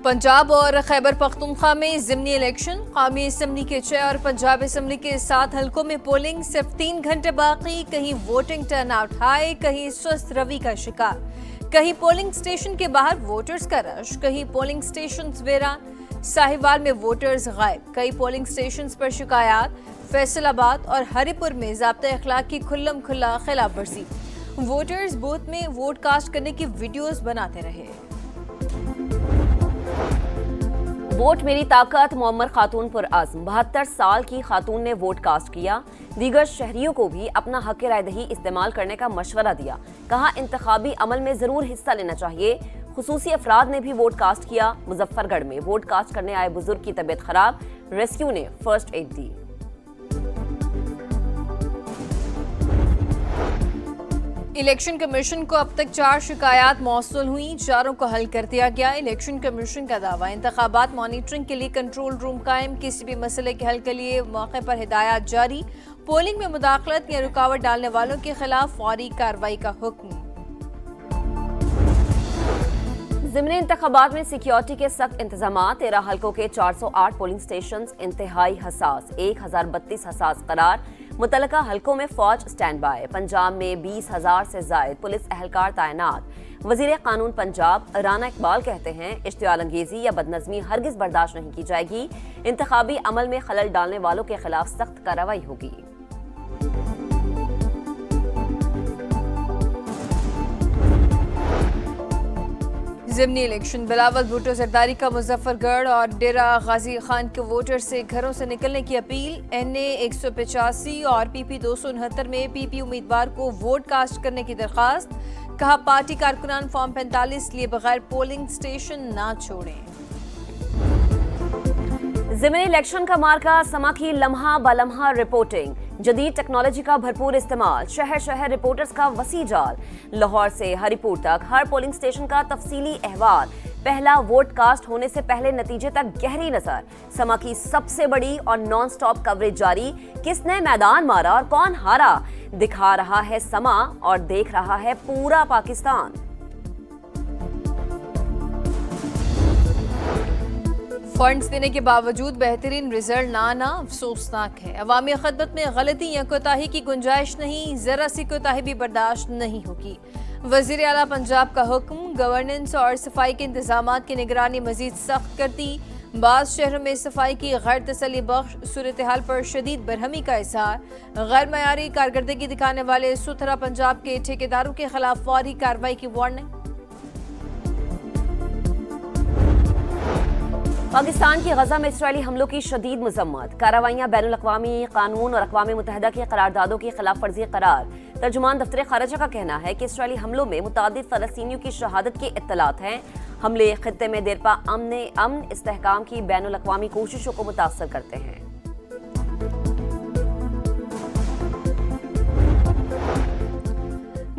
पंजाब और खैबर पख्तूनख्वा में ज़िमनी इलेक्शन, कौमी असम्बली के 6 और पंजाब असम्बली के 7 हलकों में पोलिंग, सिर्फ 3 घंटे बाकी। कहीं वोटिंग टर्नआउट हाई, कहीं सुस्त रवि का शिकार। कहीं पोलिंग स्टेशन के बाहर वोटर्स का रश, कहीं पोलिंग स्टेशन वीरान। साहिवाल में वोटर्स गायब, कई पोलिंग स्टेशन पर शिकायत। फैसलाबाद और हरिपुर में ज़ाब्ता अखलाक की खुल्लम खुल्ला खिलाफ वर्जी। वोटर्स बूथ में वोट कास्ट करने की वीडियोस बनाते रहे। वोट मेरी ताकत, मोहम्मद खातून पुर आज़म 72 साल की खातून ने वोट कास्ट किया। दीगर शहरियों को भी अपना हक रायदही इस्तेमाल करने का मशवरा दिया। कहा इंतखाबी अमल में जरूर हिस्सा लेना चाहिए। खुसूसी अफराद ने भी वोट कास्ट किया। मुजफ्फरगढ़ में वोट कास्ट करने आए बुजुर्ग की तबीयत खराब, रेस्क्यू ने फर्स्ट एड दी। इलेक्शन कमीशन को अब तक 4 शिकायत मौसूल हुई, 4 को हल कर दिया गया। इलेक्शन कमीशन का दावा, इंतखाबात मॉनिटरिंग के लिए कंट्रोल रूम कायम, किसी भी मसले के हल के लिए मौके पर हिदायत जारी। पोलिंग में मुदाखलत या रुकावट डालने वालों के खिलाफ फौरी कार्रवाई का हुक्म। ज़िमनी इंतखाबात में सिक्योरिटी के सख्त इंतजाम, 13 हलकों के 408 पोलिंग स्टेशन इंतहाई हसास, 1032 हसास करार। मुतलका हलकों में फौज स्टैंड बाय। पंजाब में 20,000 से जायद पुलिस एहलकार तैनात। वजीर कानून पंजाब राना इकबाल कहते हैं इश्तियाल अंगेजी या बदनज़मी हरगिज बर्दाश्त नहीं की जाएगी। इंतखाबी अमल में खलल डालने वालों के खिलाफ सख्त कार्रवाई होगी। ज़िमनी इलेक्शन, बिलावल भुट्टो जरदारी का मुजफ्फरगढ़ और डेरा गाजी खान के वोटर से घरों से निकलने की अपील। NA 185 और PP 269 में PP उम्मीदवार को वोट कास्ट करने की दरखास्त। कहा पार्टी कारकुनान फॉर्म 45 लिए बगैर पोलिंग स्टेशन ना छोड़ें। ज़िमनी इलेक्शन का मार्का समा की लम्हा बलम्हा रिपोर्टिंग, जदीद टेक्नोलॉजी का भरपूर इस्तेमाल, शहर शहर रिपोर्टर्स का वसी जाल। लाहौर से हरिपुर तक हर पोलिंग स्टेशन का तफसीली अहवाल। पहला वोट कास्ट होने से पहले नतीजे तक गहरी नजर। समा की सबसे बड़ी और नॉन स्टॉप कवरेज जारी। किसने मैदान मारा और कौन हारा, दिखा रहा है समा और देख रहा है पूरा पाकिस्तान। फंड्स देने के बावजूद बेहतरीन रिजल्ट ना आना अफसोसनाक है। अवामी खदमत में गलती या कोताही की गुंजाइश नहीं, जरा सी कोताही भी बर्दाश्त नहीं होगी। वजीर आला पंजाब का हुक्म, गवर्नेंस और सफाई के इंतजामात की निगरानी मजीद सख्त करती। बाज़ शहरों में सफाई की गैर तसल्ली बख्श सूरत हाल पर शदीद बरहमी का इजहार। गैर मयारी कारकर्दगी दिखाने वाले सुथरा पंजाब के ठेकेदारों के खिलाफ फौरी कार्रवाई की वार्निंग। पाकिस्तान की गजा में इसराइली हमलों की शदीद मजम्मत। कार्रवाइयाँ बैनुल अक़वामी कानून और अक़वाम मुत्तहिदा की करारदादों की खिलाफ वर्जी करार। तर्जुमान दफ्तर खारजा का कहना है कि इसराइली हमलों में मुतादिद फ़लस्तीनियों की शहादत के इत्तलात हैं। हमले खित्ते में देरपा अमन इस्तेहकाम की बैनुल अक़वामी कोशिशों को मुतासर करते हैं।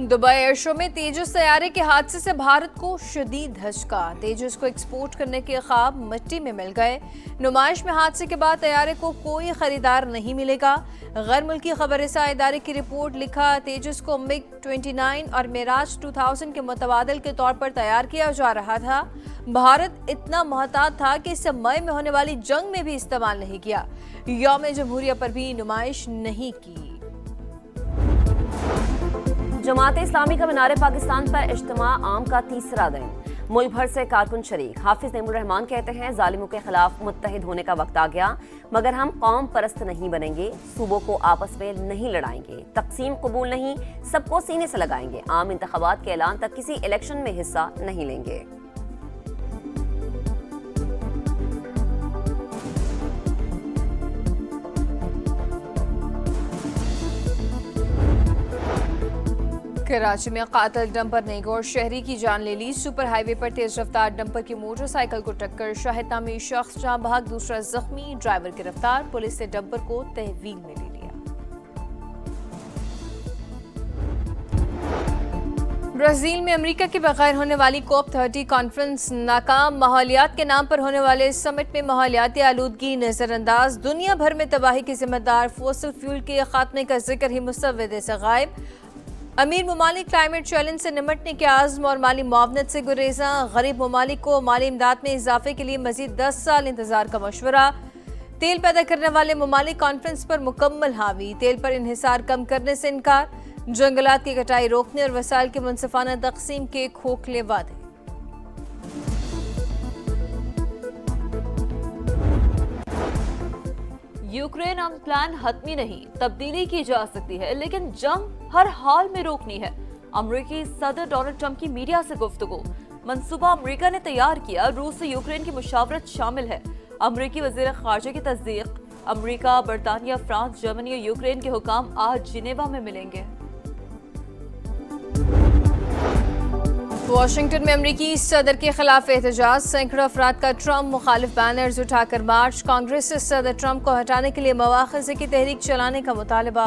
दुबई एयर शो में तेजस तैयारे के हादसे से भारत को शदीद धचका। तेजस को एक्सपोर्ट करने के ख्वाब मिट्टी में मिल गए। नुमाइश में हादसे के बाद तैयारे को कोई खरीदार नहीं मिलेगा। गैर मुल्की खबरसां इदारे की रिपोर्ट लिखा, तेजस को MiG-29 और मिराज 2000 के मुतबादिल के तौर पर तैयार किया जा रहा था। भारत इतना मोहतात था कि इसे मई में होने वाली जंग में भी इस्तेमाल नहीं किया। यौम जमहूरिया पर भी नुमाइश नहीं की। जमात इस्लामी का मीनार पाकिस्तान पर इज्तिमा आम का तीसरा दिन। मुल्क भर से कारकुन शरीक। हाफिज नईमुर रहमान कहते हैं जालिमों के खिलाफ मुत्तहिद होने का वक्त आ गया, मगर हम कौम परस्त नहीं बनेंगे, सूबों को आपस में नहीं लड़ाएंगे, तकसीम कबूल नहीं, सबको सीने से लगाएंगे, आम इंतखाबात के ऐलान तक किसी इलेक्शन में हिस्सा नहीं लेंगे। कराची में कातिल डंपर ने एक और शहरी की जान ले ली। सुपर हाईवे पर तेज रफ्तार डंपर की मोटरसाइकिल को टक्कर, शाहिद नामी शख्स जहां भाग, दूसरा जख्मी, ड्राइवर गिरफ्तार। पुलिस ने डंपर को तहवील में ले लिया। ब्राजील में अमेरिका के बगैर होने वाली COP30 कॉन्फ्रेंस नाकाम। माहौलियात के नाम पर होने वाले समिट में माहौलियाती आलूदगी नजरअंदाज। दुनिया भर में तबाही के जिम्मेदार फोसिल फ्यूल के खात्मे का जिक्र ही मुसव्वदे से गायब। अमीर ममालिक क्लाइमेट चैलेंज से निमटने के आज़्म और माली मुआवनत से गुरेजा। गरीब ममालिक को माली इमदाद में इजाफे के लिए मजीद 10 साल इंतजार का मशवरा। तेल पैदा करने वाले ममालिक कॉन्फ्रेंस पर मुकम्मल हावी। तेल पर इन्हिसार कम करने से इनकार। जंगलात की कटाई रोकने और वसाइल की मुनसिफाना तकसीम के खोखले वादे। यूक्रेन अनप्लान हतमी नहीं, तब्दीली की जा सकती है, लेकिन जंग हर हाल में रोकनी है। अमरीकी सदर डोनाल्ड ट्रंप की मीडिया से गुफ्तगू। मंसूबा अमरीका ने तैयार किया, रूस से यूक्रेन की मुशावरत शामिल है। अमरीकी वजीर खारजा की तस्दीक। अमरीका, बरतानिया, फ्रांस, जर्मनी और यूक्रेन के हुकाम आज जिनेवा में मिलेंगे। वाशिंगटन में अमरीकी सदर के खिलाफ एहतजाज। सैकड़ों अफराद का ट्रंप मुखालिफ बैनर्स उठाकर मार्च। कांग्रेस से सदर ट्रंप को हटाने के लिए मवाख़िज़ की तहरीक चलाने का मुतालबा।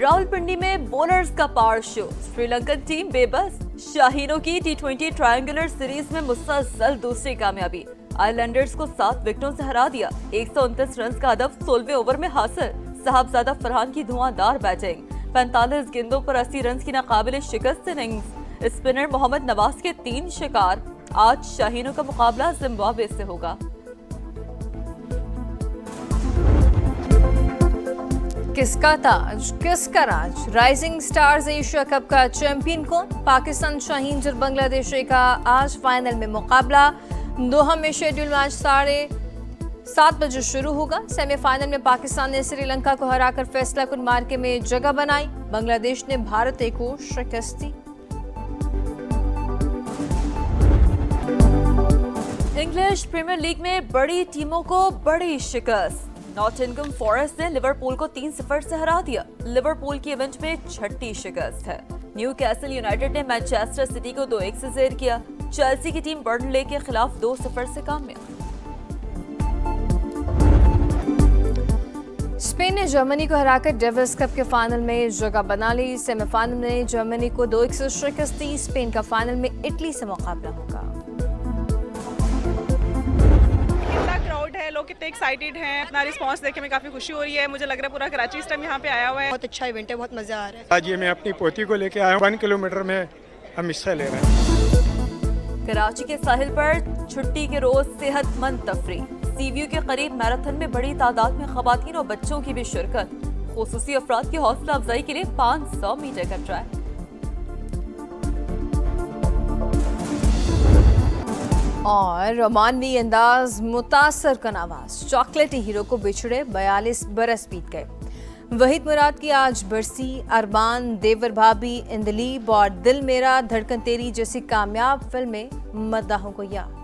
रावलपिंडी में बॉलर्स का पावर शो। श्रीलंकन टीम बेबस। शाहीनों की T20 ट्रायंगुलर सीरीज में मुसलसल दूसरी कामयाबी। आइलैंडर्स को 7 विकेटों से हरा दिया। 129 रन का हदफ 16वें ओवर में हासिल। साहबजादा फरहान की धुआंधार बैटिंग। 45 गेंदों पर 80 रन की नाकाबिले शिकस्त इनिंग्स। स्पिनर मोहम्मद नवाज के 3 शिकार। आज शाहीनों का मुकाबला जिम्बाब्वे से होगा। किसका ताज, किसका राज? राइजिंग स्टार्स एशिया कप का चैंपियन कौन? पाकिस्तान शाहीन और बांग्लादेश का आज फाइनल में मुकाबला। दोहा में शेड्यूल मैच 7:30 बजे शुरू होगा। सेमीफाइनल में पाकिस्तान ने श्रीलंका को हराकर फैसला कुन मार्के में जगह बनाई। बांग्लादेश ने भारत को शिकस्त दी। इंग्लिश प्रीमियर लीग में बड़ी टीमों को बड़ी शिकस्त। नॉटिंघम फॉरेस्ट ने लिवरपूल को 3-0 से हरा दिया। लिवरपूल की इवेंट में 6ठी शिकस्त है। न्यूकैसल यूनाइटेड ने मैनचेस्टर सिटी को 2-1 से ज़ेर किया। चेल्सी की टीम बर्नले के खिलाफ 2-0 से कामयाब। स्पेन ने जर्मनी को हराकर डेविस कप के फाइनल में जगह बना ली। सेमीफाइनल में जर्मनी को 2-1 से शिकस्त दी। स्पेन का फाइनल में इटली से मुकाबला होगा। क्राउड है, लोग कितने एक्साइटेड हैं। अपना रिस्पांस देख के मैं काफी खुशी हो रही है। मुझे लग रहा है पूरा कराची इस टाइम यहाँ पे आया हुआ है। बहुत अच्छा इवेंट है, बहुत मजा आ रहा है। आज ये मैं अपनी पोती को लेके आया हूँ। 1 किलोमीटर में हम हिस्सा ले रहे हैं। कराची के साहिल पर छुट्टी के रोज सेहतमंद तफरी। सीव्यू के करीब मैराथन में बड़ी तादाद में खवातीन और बच्चों की भी शिरकत। खुसूसी अफराद की हौसला अफजाई के लिए 500 मीटर का ट्रैक। और रोमानवी अंदाज मुतासर कन आवाज। चॉकलेटी हीरो को बिछड़े 42 बरस बीत गए। वहीद मुराद की आज बरसी। अरमान, देवर भाभी, इंदलीब और दिल मेरा धड़कन तेरी जैसी कामयाब फिल्में मद्दाहों को याद।